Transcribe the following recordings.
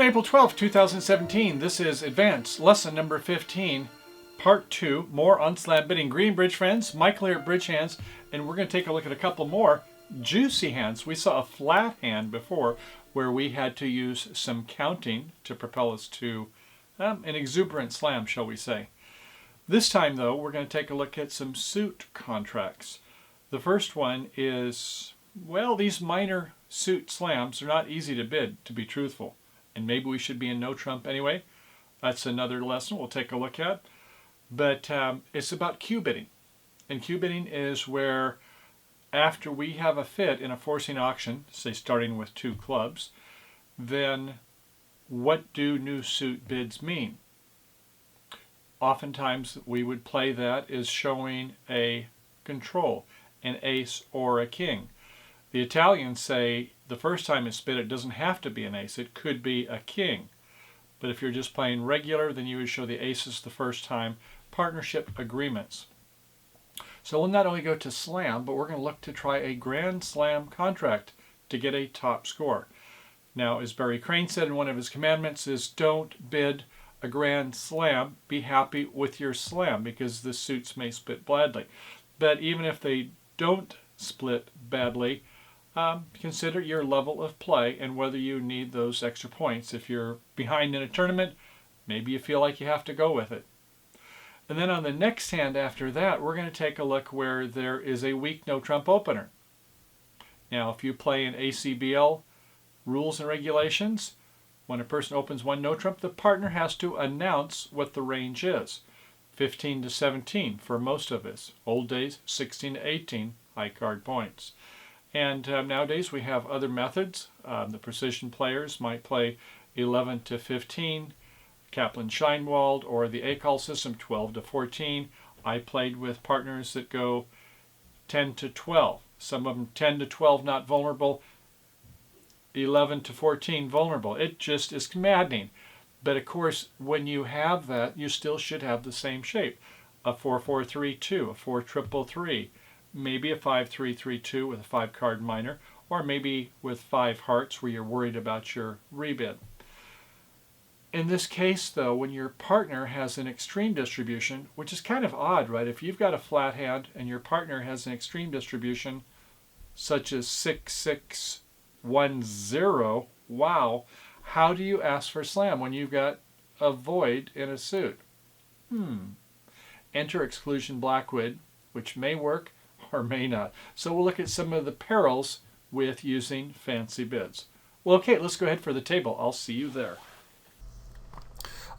April 12th, 2017. This is Advanced Lesson number 15, Part 2. More on slam bidding. Green Bridge friends, Michael here at Bridge Hands, and we're going to take a look at a couple more juicy hands. We saw a flat hand before where we had to use some counting to propel us to an exuberant slam, shall we say. This time, though, we're going to take a look at some suit contracts. The first one is, well, these minor suit slams are not easy to bid, to be truthful. And maybe we should be in no trump anyway. That's another lesson we'll take a look at. But it's about cue bidding. And cue bidding is where after we have a fit in a forcing auction, say starting with 2 clubs, then what do new suit bids mean? Oftentimes we would play that as showing a control, an ace or a king. The Italians say the first time it's bid, it doesn't have to be an ace. It could be a king. But if you're just playing regular, then you would show the aces the first time. Partnership agreements. So we'll not only go to slam, but we're going to look to try a grand slam contract to get a top score. Now, as Barry Crane said in one of his commandments, is don't bid a grand slam. Be happy with your slam, because the suits may split badly. But even if they don't split badly, consider your level of play and whether you need those extra points. If you're behind in a tournament, maybe you feel like you have to go with it. And then on the next hand after that, we're going to take a look where there is a weak no trump opener. Now, if you play in ACBL rules and regulations, when a person opens one no trump, the partner has to announce what the range is. 15 to 17 for most of us. Old days, 16 to 18 high card points. And nowadays we have other methods. The precision players might play 11 to 15, Kaplan Scheinwald, or the ACAL system 12 to 14. I played with partners that go 10 to 12. Some of them 10 to 12 not vulnerable, 11 to 14 vulnerable. It just is maddening. But of course, when you have that, you still should have the same shape. A 4-4-3-2, a 4-triple-3. Maybe a 5-3-3-2 with a 5-card minor, or maybe with 5 hearts where you're worried about your rebid. In this case, though, when your partner has an extreme distribution, which is kind of odd, right? If you've got a flat hand and your partner has an extreme distribution, such as 6-6-1-0, wow, how do you ask for slam when you've got a void in a suit? Enter exclusion Blackwood, which may work or may not. So we'll look at some of the perils with using fancy bids. Well, okay, let's go ahead for the table. I'll see you there.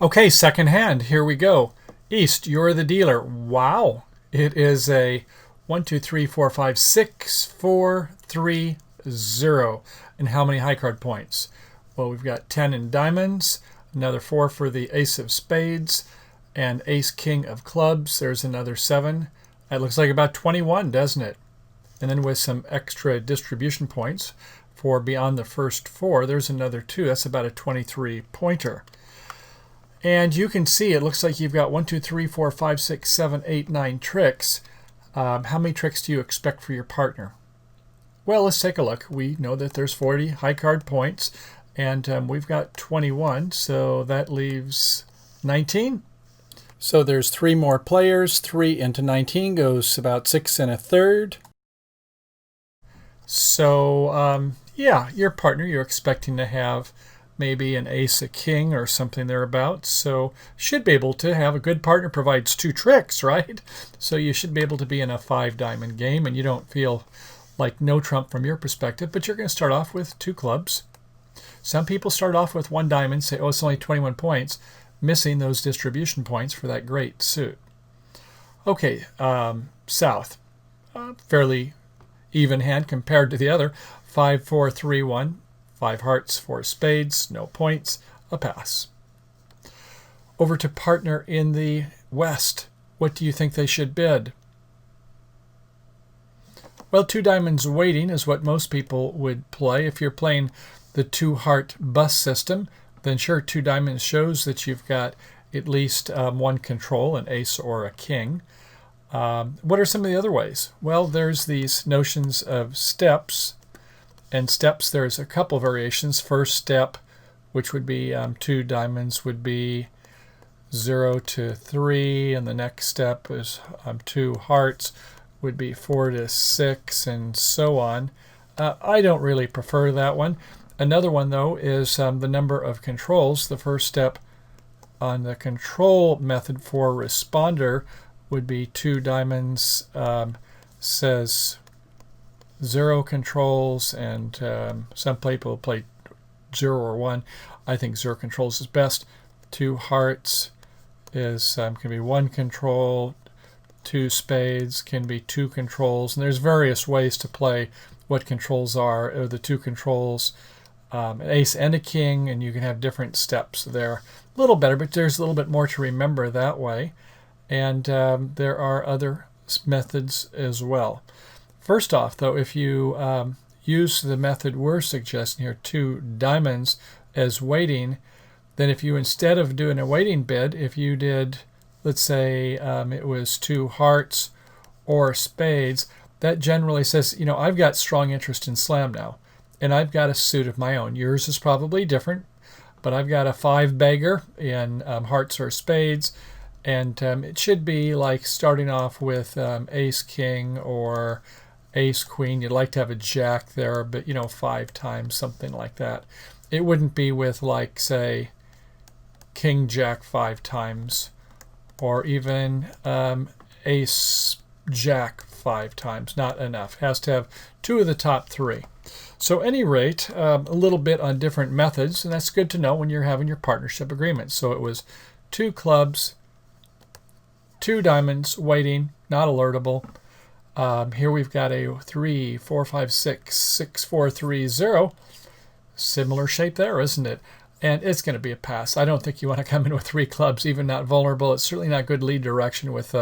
Okay, second hand. Here we go. East, you're the dealer. Wow. It is a 1, 2, 3, 4, 5, 6, 4, 3, 0. And how many high card points? Well, we've got 10 in diamonds, another 4 for the ace of spades, and ace king of clubs. There's another 7. That looks like about 21, doesn't it? And then with some extra distribution points for beyond the first 4, there's another 2. That's about a 23 pointer. And you can see it looks like you've got 1, 2, 3, 4, 5, 6, 7, 8, 9 tricks. How many tricks do you expect for your partner? Well, let's take a look. We know that there's 40 high card points, and we've got 21, so that leaves 19. So there's 3 more players. 3 into 19 goes about 6 1/3. So, yeah, your partner, you're expecting to have maybe an ace, a king, or something thereabouts. So should be able to have a good partner. Provides 2 tricks, right? So you should be able to be in a 5-diamond game, and you don't feel like no trump from your perspective, but you're going to start off with 2 clubs. Some people start off with 1 diamond, say, oh, it's only 21 points, missing those distribution points for that great suit. Okay, south. Fairly even hand compared to the other. 5, 4, 3, 1. 5 hearts, 4 spades, no points, a pass. Over to partner in the west. What do you think they should bid? Well, 2 diamonds waiting is what most people would play. If you're playing the 2-heart bus system, then sure, 2 diamonds shows that you've got at least 1 control, an ace or a king. What are some of the other ways? Well, there's these notions of steps. And steps, there's a couple variations. First step, which would be 2 diamonds would be 0 to 3, and the next step is 2 hearts would be 4 to 6, and so on. I don't really prefer that one. Another one, though, is the number of controls. The first step on the control method for responder would be 2 diamonds, says 0 controls, and some people play 0 or 1. I think 0 controls is best. 2 hearts is can be 1 control. 2 spades can be 2 controls, and there's various ways to play what controls are. The 2 controls, an ace and a king, and you can have different steps there. A little better, but there's a little bit more to remember that way. And there are other methods as well. First off, though, if you use the method we're suggesting here, 2 diamonds as waiting, then if you, instead of doing a waiting bid, if you did, let's say it was 2 hearts or spades, that generally says, you know, I've got strong interest in slam now, and I've got a suit of my own. Yours is probably different, but I've got a 5 bagger in hearts or spades, and it should be like starting off with ace king or ace queen. You'd like to have a jack there, but 5 times, something like that. It wouldn't be with, like, say, king jack 5 times, or even ace jack 5 times. Not enough. Has to have 2 of the top 3. So at any rate, a little bit on different methods, and that's good to know when you're having your partnership agreement. So it was 2 clubs, 2 diamonds, waiting, not alertable. Here we've got a 3, 4, 5, 6, 6, 4, 3, 0. Similar shape there, isn't it? And it's going to be a pass. I don't think you want to come in with 3 clubs, even not vulnerable. It's certainly not good lead direction with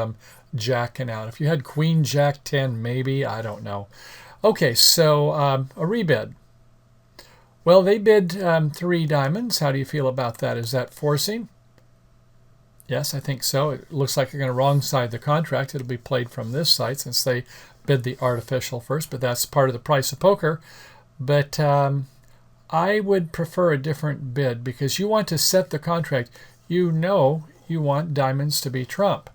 jacking out. If you had queen, jack, 10, maybe. I don't know. Okay, so a rebid. Well, they bid 3 diamonds. How do you feel about that? Is that forcing? Yes, I think so. It looks like you're going to wrong side the contract. It'll be played from this side since they bid the artificial first, but that's part of the price of poker. But I would prefer a different bid because you want to set the contract. You know you want diamonds to be trump.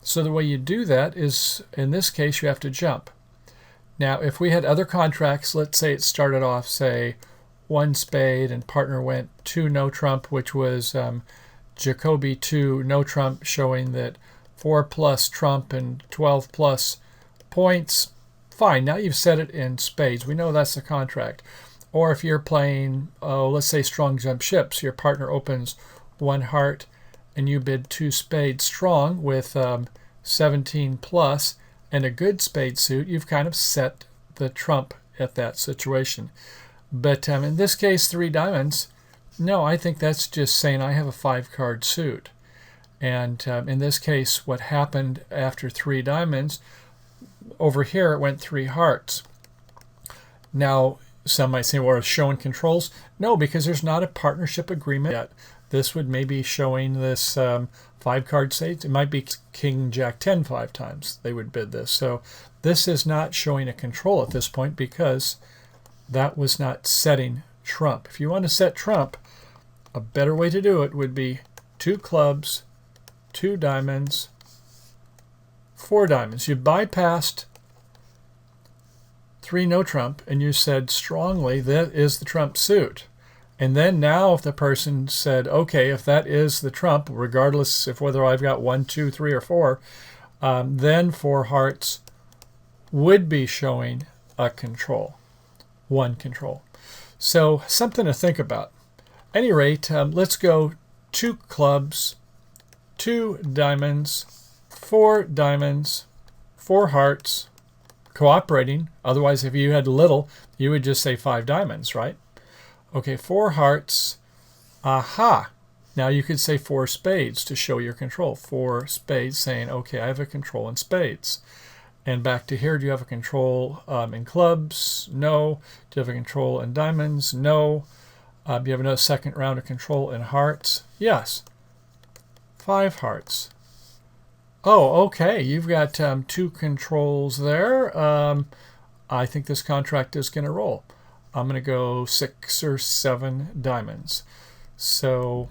So the way you do that is, in this case, you have to jump. Now, if we had other contracts, let's say it started off, say, 1 spade and partner went 2 no trump, which was Jacoby 2 no trump, showing that 4 plus trump and 12 plus points. Fine, now you've set it in spades. We know that's the contract. Or if you're playing, let's say strong jump ships, your partner opens 1 heart and you bid 2 spades strong with 17 plus and a good spade suit, you've kind of set the trump at that situation. But in this case, 3 diamonds, no, I think that's just saying I have a 5-card suit. And in this case, what happened after 3 diamonds, over here it went 3 hearts. Now, some might say, well, it's showing controls. No, because there's not a partnership agreement yet. This would maybe showing this 5-card state. It might be king, jack, 10 5 times. They would bid this. So this is not showing a control at this point because that was not setting trump. If you want to set trump, a better way to do it would be 2 clubs, 2 diamonds, 4 diamonds. You bypassed 3 no trump and you said strongly that is the trump suit. And then now if the person said, okay, if that is the trump, regardless of whether I've got 1, 2, 3, or 4, then 4 hearts would be showing a control, 1 control. So something to think about. At any rate, let's go 2 clubs, 2 diamonds, 4 diamonds, 4 hearts, cooperating. Otherwise, if you had little, you would just say 5 diamonds, right? Okay, 4 hearts. Aha! Now you could say 4 spades to show your control. 4 spades saying, okay, I have a control in spades. And back to here, do you have a control in clubs? No. Do you have a control in diamonds? No. Do you have another second round of control in hearts? Yes. 5 hearts. Oh, okay. You've got 2 controls there. I think this contract is going to roll. I'm going to go 6 or 7 diamonds. So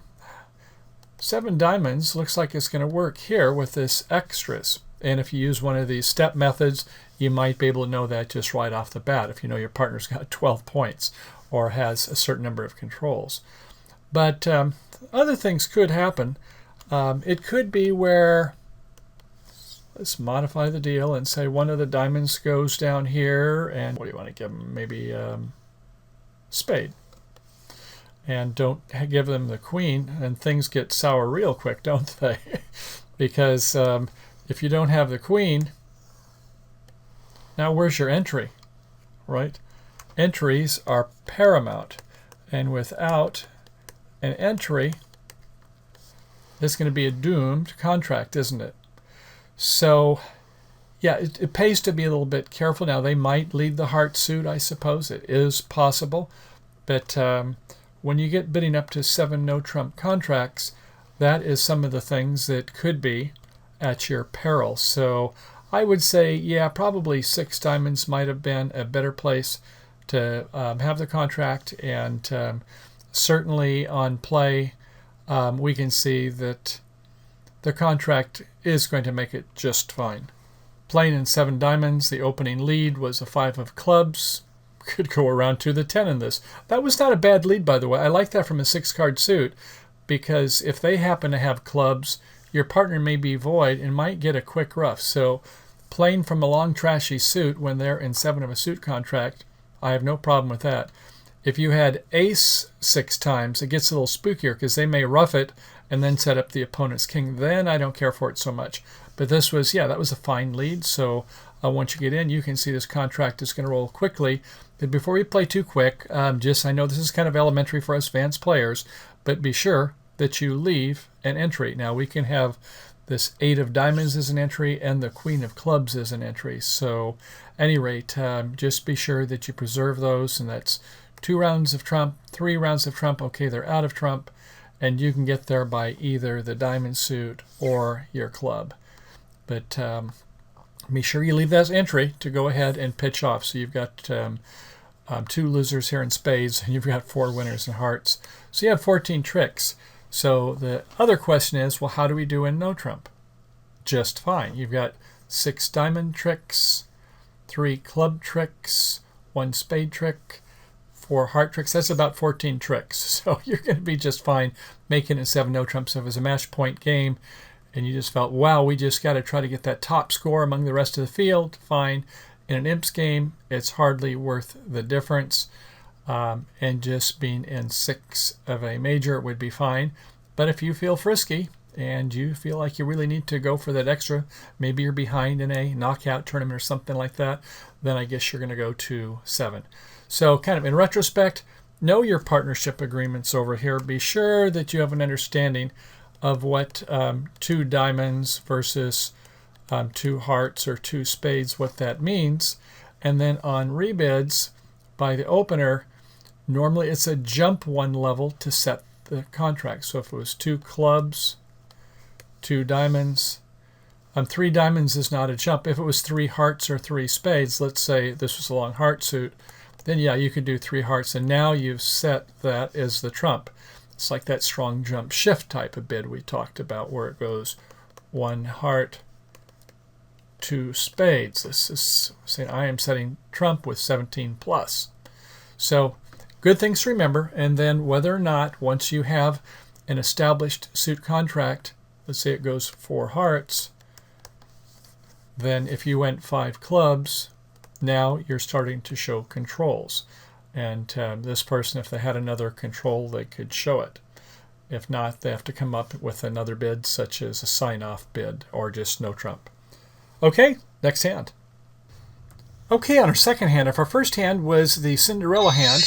7 diamonds looks like it's going to work here with this extras. And if you use one of these step methods, you might be able to know that just right off the bat if you know your partner's got 12 points or has a certain number of controls. But other things could happen. It could be where, let's modify the deal and say one of the diamonds goes down here, and what do you want to give them? Maybe spade. And don't give them the queen, and things get sour real quick, don't they? Because if you don't have the queen, now where's your entry, right? Entries are paramount, and without an entry, it's going to be a doomed contract, isn't it? So, yeah, it pays to be a little bit careful. Now, they might lead the heart suit, I suppose. It is possible. But when you get bidding up to 7 no-trump contracts, that is some of the things that could be at your peril. So I would say, yeah, probably 6 diamonds might have been a better place to have the contract. And certainly on play, we can see that the contract is going to make it just fine. Playing in 7 diamonds, the opening lead was a 5 of clubs. Could go around to the 10 in this. That was not a bad lead, by the way. I like that from a 6-card suit, because if they happen to have clubs, your partner may be void and might get a quick rough. So playing from a long trashy suit when they're in 7 of a suit contract, I have no problem with that. If you had ace 6 times, it gets a little spookier because they may rough it and then set up the opponent's king. Then I don't care for it so much. But this was, yeah, that was a fine lead. So once you get in, you can see this contract is going to roll quickly. But before we play too quick, I know this is kind of elementary for us advanced players, but be sure that you leave an entry. Now we can have this 8 of diamonds as an entry and the queen of clubs as an entry. So at any rate, just be sure that you preserve those, and that's 2 rounds of trump, 3 rounds of trump. Okay, they're out of trump, and you can get there by either the diamond suit or your club. But be sure you leave that entry to go ahead and pitch off. So you've got 2 losers here in spades, and you've got 4 winners in hearts. So you have 14 tricks. So the other question is, well, how do we do in no trump? Just fine. You've got 6 diamond tricks, 3 club tricks, 1 spade trick, 4 heart tricks. That's about 14 tricks. So you're going to be just fine making it 7 no trump. So if it was a match point game and you just felt, wow, we just got to try to get that top score among the rest of the field, fine. In an imps game, it's hardly worth the difference. And just being in 6 of a major would be fine. But if you feel frisky and you feel like you really need to go for that extra, maybe you're behind in a knockout tournament or something like that, then I guess you're going to go to 7. So kind of in retrospect, know your partnership agreements over here. Be sure that you have an understanding of what 2 diamonds versus 2 hearts or 2 spades, what that means. And then on rebids by the opener, normally it's a jump 1 level to set the contract. So if it was 2 clubs, 2 diamonds, 3 diamonds is not a jump. If it was 3 hearts or 3 spades, let's say this was a long heart suit, then yeah, you could do 3 hearts, and now you've set that as the trump. It's like that strong jump shift type of bid we talked about, where it goes 1 heart, 2 spades. This is saying I am setting trump with 17 plus. So good things to remember. And then whether or not, once you have an established suit contract, let's say it goes 4 hearts, then if you went 5 clubs, now you're starting to show controls. And this person, if they had another control, they could show it. If not, they have to come up with another bid, such as a sign-off bid or just no trump. Okay, next hand. Okay, on our second hand, if our first hand was the Cinderella hand,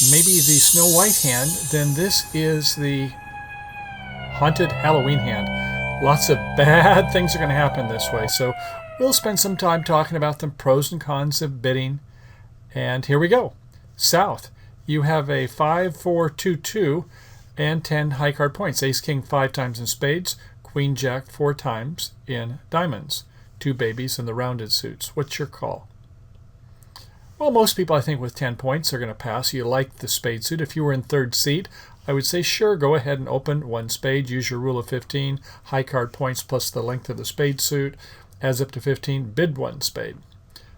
maybe the Snow White hand, then this is the Haunted Halloween hand. Lots of bad things are going to happen this way. So we'll spend some time talking about the pros and cons of bidding. And here we go. South, you have a 5, 4, 2, 2, and 10 high card points. Ace, King 5 times in spades. Queen, Jack 4 times in diamonds. 2 babies in the rounded suits. What's your call? Well, most people, I think, with 10 points are going to pass. You like the spade suit. If you were in third seat, I would say, sure, go ahead and open one spade. Use your rule of 15, high card points plus the length of the spade suit. Adds up to 15, bid one spade.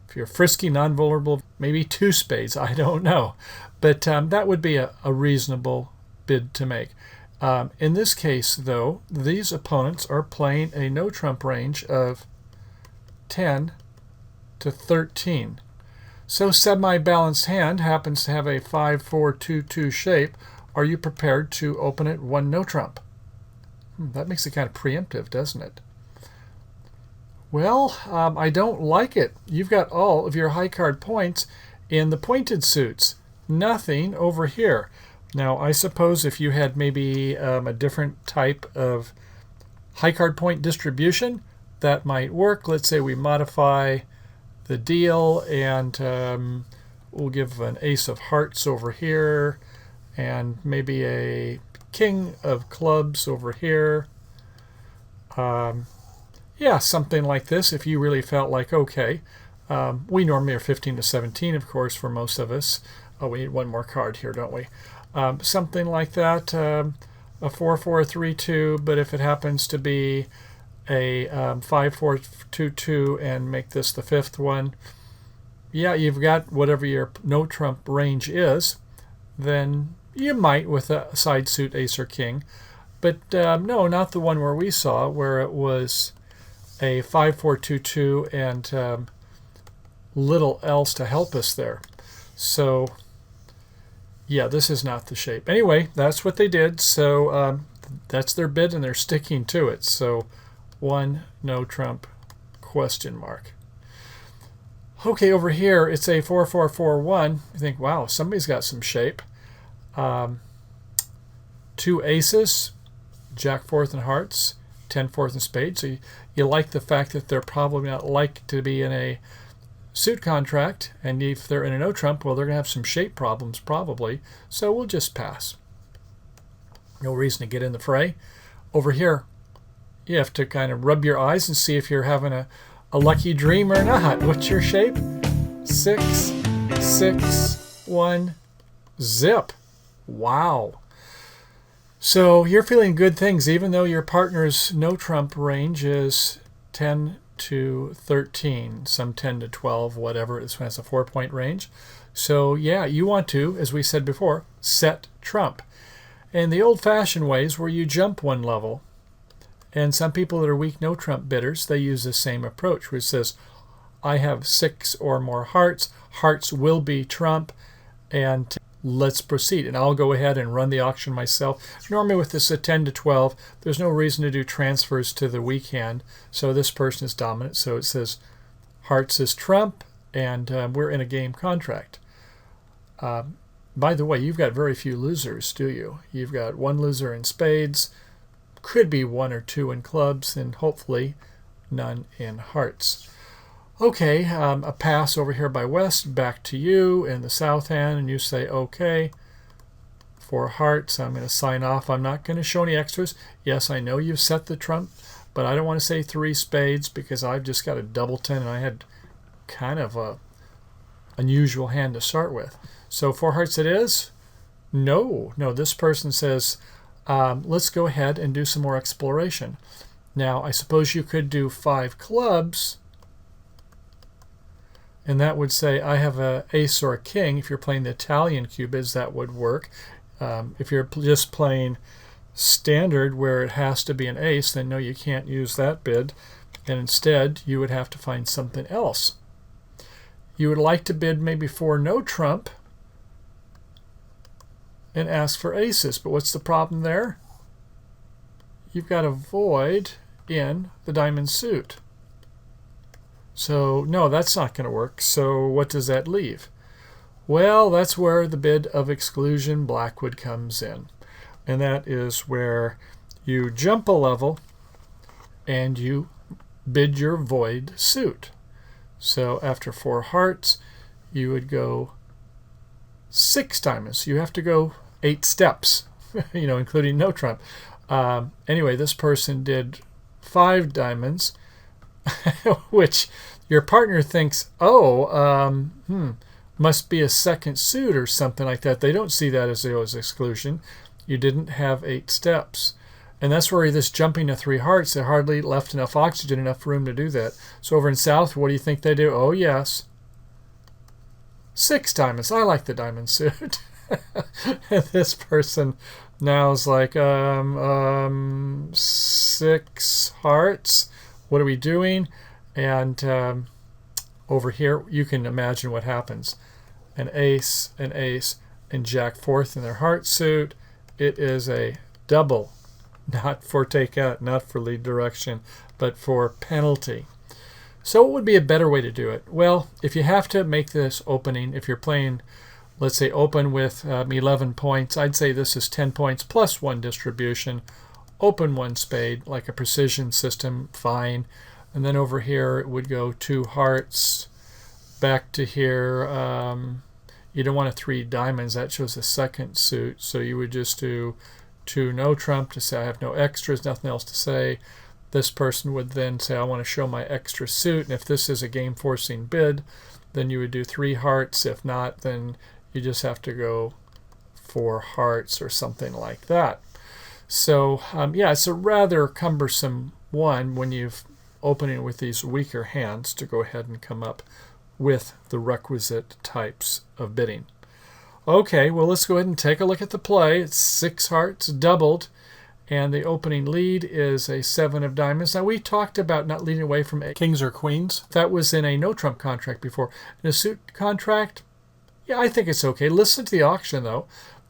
If you're frisky, non-vulnerable, maybe two spades. I don't know. But that would be a reasonable bid to make. In this case, though, these opponents are playing a no-trump range of 10 to 13. So semi-balanced hand happens to have a 5-4-2-2 shape. Are you prepared to open it one no-trump? That makes it kind of preemptive, doesn't it? Well, I don't like it. You've got all of your high card points in the pointed suits. Nothing over here. Now, I suppose if you had maybe a different type of high card point distribution, that might work. Let's say we modify the deal and we'll give an ace of hearts over here and maybe a king of clubs over here. Yeah, something like this if you really felt like, okay, we normally are 15 to 17, of course, for most of us. Oh, we need one more card here, don't we? Something like that, a 4-4-3-2, but if it happens to be a 5-4-2-2 and make this the fifth one, yeah, you've got whatever your no-trump range is, then you might with a side suit ace or king. But no, not the one where we saw, where it was a 5-4-2-2 and little else to help us there. So, yeah, this is not the shape. Anyway, that's what they did. So that's their bid, and they're sticking to it. So, one no trump question mark. Okay, over here it's a 4-4-4-1. You think, wow, somebody's got some shape. Two aces, jack fourth and hearts, 10 fourth and spades. So you like the fact that they're probably not like to be in a suit contract, and if they're in a no trump, well, they're going to have some shape problems probably. So we'll just pass. No reason to get in the fray. Over here, you have to kind of rub your eyes and see if you're having a lucky dream or not. What's your shape? 6, 6, 1, zip. Wow. So you're feeling good things, even though your partner's no-trump range is 10 to 13, some 10 to 12, whatever. This one has a 4-point range. So yeah, you want to, as we said before, set trump. And the old-fashioned ways where you jump one level. And some people that are weak no-trump bidders, they use the same approach, which says, I have 6 or more hearts. Hearts will be trump, and let's proceed. And I'll go ahead and run the auction myself. Normally with this at 10 to 12, there's no reason to do transfers to the weak hand. So this person is dominant. So it says hearts is trump, and we're in a game contract. By the way, you've got very few losers, do you? You've got one loser in spades, could be 1 or 2 in clubs, and hopefully none in hearts. Okay, a pass over here by West, back to you in the south hand, and you say, okay, for hearts, I'm going to sign off. I'm not going to show any extras. Yes, I know you've set the trump, but I don't want to say 3 spades because I've just got a double 10, and I had kind of a unusual hand to start with. So 4 hearts it is? No, this person says, let's go ahead and do some more exploration. Now, I suppose you could do 5 clubs, and that would say I have an ace or a king. If you're playing the Italian cubids, that would work. If you're just playing standard where it has to be an ace, then no, you can't use that bid. And instead, you would have to find something else. You would like to bid maybe for no trump and ask for aces. But what's the problem there? You've got a void in the diamond suit. So, no, that's not going to work. So what does that leave? Well, that's where the bid of exclusion Blackwood comes in. And that is where you jump a level and you bid your void suit. So after 4 hearts, you would go 6 diamonds. You have to go 8 steps, including no trump. Anyway, this person did 5 diamonds, which your partner thinks, must be a second suit or something like that. They don't see that as exclusion. You didn't have 8 steps. And that's where this jumping to 3 hearts, they hardly left enough oxygen, enough room to do that. So over in South, what do you think they do? Oh, yes. 6 diamonds. I like the diamond suit. And this person now is like, 6 hearts. What are we doing? And over here, you can imagine what happens. An ace, and Jack fourth in their heart suit. It is a double, not for takeout, not for lead direction, but for penalty. So what would be a better way to do it? Well, if you have to make this opening, if you're playing, let's say, open with 11 points, I'd say this is 10 points plus 1 distribution. Open 1 spade, like a precision system, fine. And then over here, it would go 2 hearts. Back to here, you don't want a 3 diamonds. That shows a second suit. So you would just do 2 no trump to say I have no extras, nothing else to say. This person would then say I want to show my extra suit. And if this is a game-forcing bid, then you would do 3 hearts. If not, then you just have to go 4 hearts or something like that. So yeah, it's a rather cumbersome one when you've opening with these weaker hands to go ahead and come up with the requisite types of bidding. Okay, well, let's go ahead and take a look at the play. It's 6 hearts doubled, and the opening lead is a 7 of diamonds. Now, we talked about not leading away from kings or queens. That was in a no-trump contract before. In a suit contract, yeah, I think it's okay. Listen to the auction, though.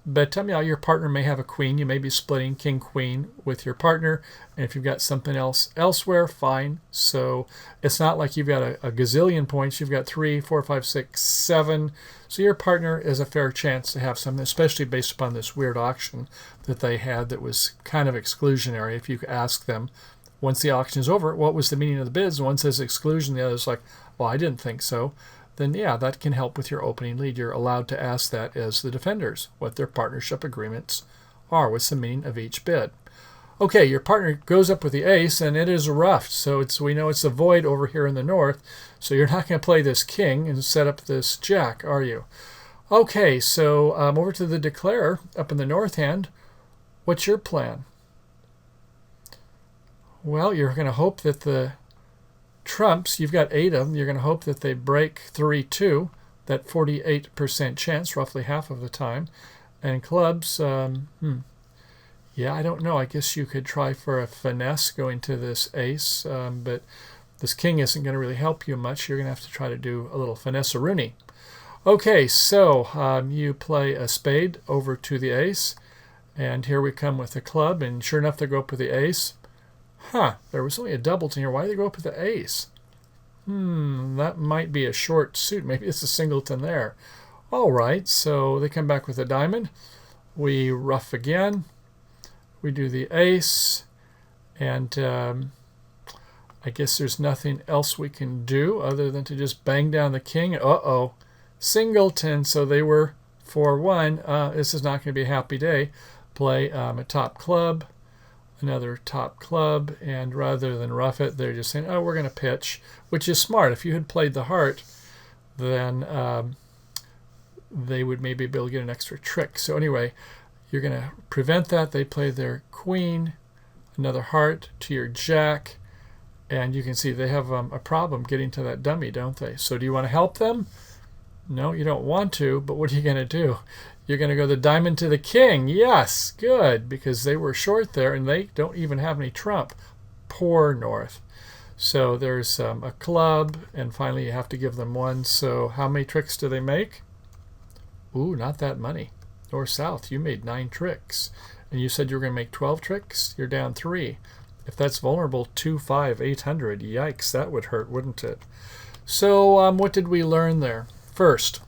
But your partner may have a queen. You may be splitting king-queen with your partner. And if you've got something else elsewhere, fine. So it's not like you've got a gazillion points. You've got 3, 4, 5, 6, 7. So your partner is a fair chance to have something, especially based upon this weird auction that they had that was kind of exclusionary. If you ask them, once the auction is over, what was the meaning of the bids? And one says exclusion, the other's like, well, I didn't think so. Then yeah, that can help with your opening lead. You're allowed to ask that as the defenders, what their partnership agreements are, what's the meaning of each bid. Okay, your partner goes up with the ace, and it is roughed. So we know it's a void over here in the north. So you're not going to play this king and set up this jack, are you? Okay, so over to the declarer up in the north hand. What's your plan? Well, you're going to hope that the trumps, you've got 8 of them, you're going to hope that they break 3-2, that 48% chance, roughly half of the time. And clubs, yeah, I don't know. I guess you could try for a finesse going to this ace, but this king isn't going to really help you much. You're going to have to try to do a little finesse-a-rooney. Okay, so you play a spade over to the ace, and here we come with the club, and sure enough, they go up with the ace. There was only a doubleton here. Why did they go up with the ace? That might be a short suit. Maybe it's a singleton there. All right, so they come back with a diamond. We ruff again. We do the ace, and I guess there's nothing else we can do other than to just bang down the king. Uh-oh. Singleton, so they were 4-1. This is not going to be a happy day. Play a top club. Another top club, and rather than rough it, they're just saying, oh, we're going to pitch, which is smart. If you had played the heart, then they would maybe be able to get an extra trick. So anyway, you're going to prevent that. They play their queen, another heart to your jack, and you can see they have a problem getting to that dummy, don't they? So do you want to help them? No, you don't want to, but what are you going to do? You're going to go the diamond to the king. Yes, good, because they were short there, and they don't even have any trump. Poor north. So there's a club, and finally you have to give them 1. So how many tricks do they make? Ooh, not that many. North south, you made 9 tricks. And you said you were going to make 12 tricks? You're down 3. If that's vulnerable, 2, 5, 800. Yikes, that would hurt, wouldn't it? So what did we learn there? First,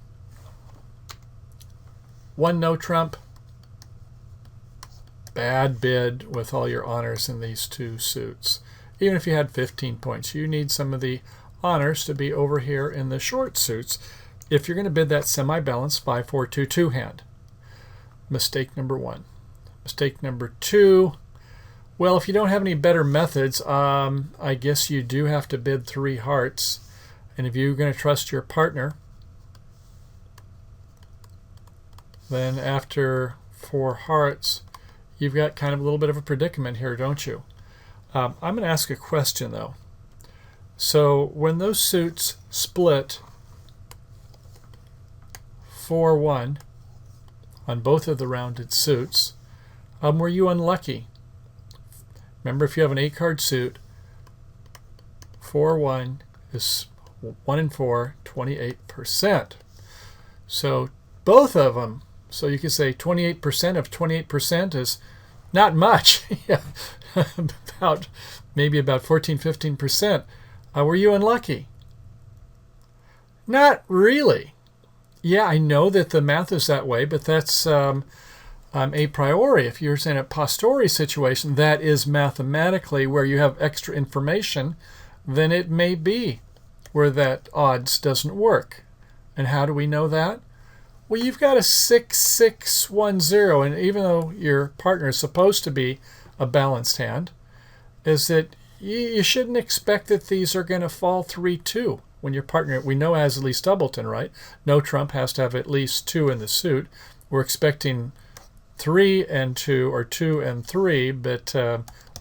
1 no trump, bad bid with all your honors in these 2 suits. Even if you had 15 points, you need some of the honors to be over here in the short suits if you're going to bid that semi-balanced 5-4-2-2 hand. Mistake number 1. Mistake number 2, well, if you don't have any better methods, I guess you do have to bid 3 hearts. And if you're going to trust your partner, then after 4 hearts, you've got kind of a little bit of a predicament here, don't you? I'm going to ask a question, though. So when those suits split 4-1 on both of the rounded suits, were you unlucky? Remember, if you have an 8-card suit, 4-1 is 1 and 4, 28%. So both of them. So you could say 28% of 28% is not much. Maybe about 14, 15%. Were you unlucky? Not really. Yeah, I know that the math is that way, but that's a priori. If you're in a posteriori situation that is mathematically where you have extra information, then it may be where that odds doesn't work. And how do we know that? Well, you've got a 6-6-1-0, and even though your partner is supposed to be a balanced hand, is that you shouldn't expect that these are going to fall 3-2 when your partner, we know, has at least doubleton, right? No trump has to have at least 2 in the suit. We're expecting 3 and 2 or 2 and 3, but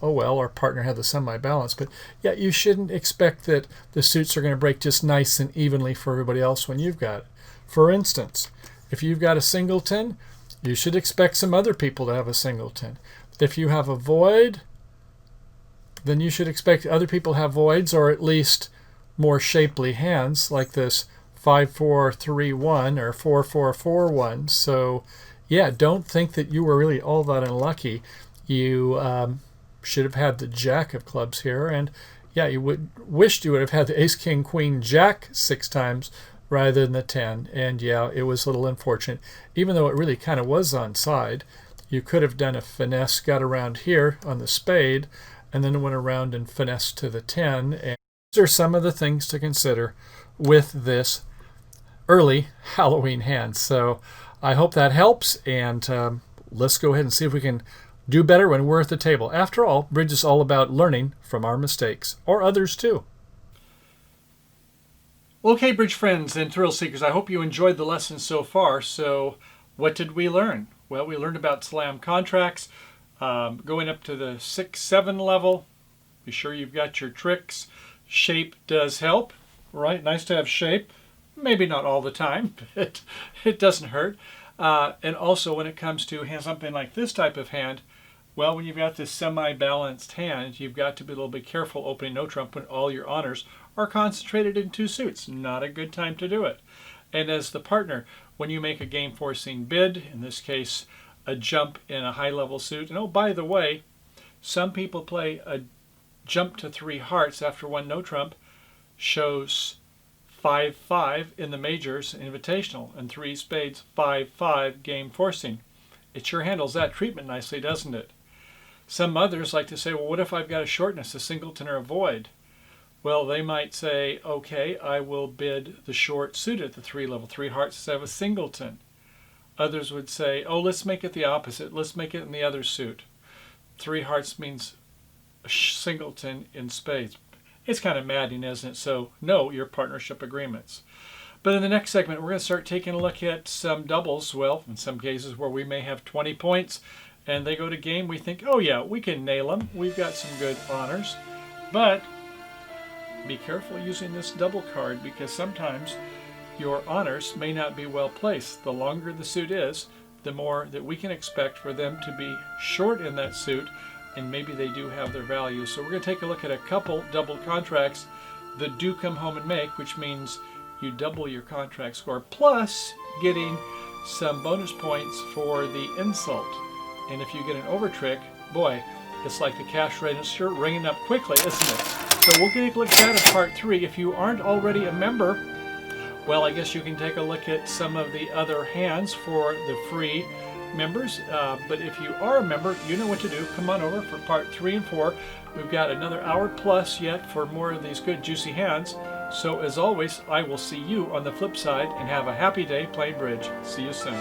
oh well, our partner had the semi-balance. But yeah, you shouldn't expect that the suits are going to break just nice and evenly for everybody else when you've got it. For instance, if you've got a singleton, you should expect some other people to have a singleton. If you have a void, then you should expect other people to have voids, or at least more shapely hands like this 5-4-3-1 or 4-4-4-1. So yeah, don't think that you were really all that unlucky. You should have had the jack of clubs here, and yeah, you wished you would have had the ace, king, queen, jack 6 times rather than the 10. And yeah, it was a little unfortunate, even though it really kind of was on side. You could have done a finesse, got around here on the spade, and then went around and finessed to the 10. And these are some of the things to consider with this early Halloween hand. So I hope that helps, and let's go ahead and see if we can do better when we're at the table. After all, bridge is all about learning from our mistakes, or others too. Okay, bridge friends and thrill seekers, I hope you enjoyed the lesson so far. So what did we learn? Well, we learned about slam contracts, going up to the 6-7 level. Be sure you've got your tricks. Shape does help, right? Nice to have shape. Maybe not all the time, but it doesn't hurt. And also when it comes to something like this type of hand, well, when you've got this semi-balanced hand, you've got to be a little bit careful opening no trump when all your honors are concentrated in 2 suits. Not a good time to do it. And as the partner, when you make a game-forcing bid, in this case, a jump in a high-level suit, and oh, by the way, some people play a jump to 3 hearts after 1 no trump, shows 5-5 in the majors invitational, and 3 spades 5-5 game forcing. It sure handles that treatment nicely, doesn't it? Some others like to say, well, what if I've got a shortness, a singleton or a void? Well, they might say, okay, I will bid the short suit at the 3 level, 3 hearts instead of a singleton. Others would say, oh, let's make it the opposite. Let's make it in the other suit. 3 hearts means a singleton in spades. It's kind of maddening, isn't it? So know your partnership agreements. But in the next segment, we're going to start taking a look at some doubles. Well, in some cases where we may have 20 points and they go to game, we think, oh yeah, we can nail them. We've got some good honors. But be careful using this double card, because sometimes your honors may not be well placed. The longer the suit is, the more that we can expect for them to be short in that suit, and maybe they do have their value. So we're going to take a look at a couple double contracts that do come home and make, which means you double your contract score, plus getting some bonus points for the insult. And if you get an over trick, boy, it's like the cash register ringing up quickly, isn't it? So we'll take a look at that in part 3. If you aren't already a member, well, I guess you can take a look at some of the other hands for the free members. But if you are a member, you know what to do. Come on over for part 3 and 4. We've got another hour plus yet for more of these good juicy hands. So as always, I will see you on the flip side, and have a happy day playing bridge. See you soon.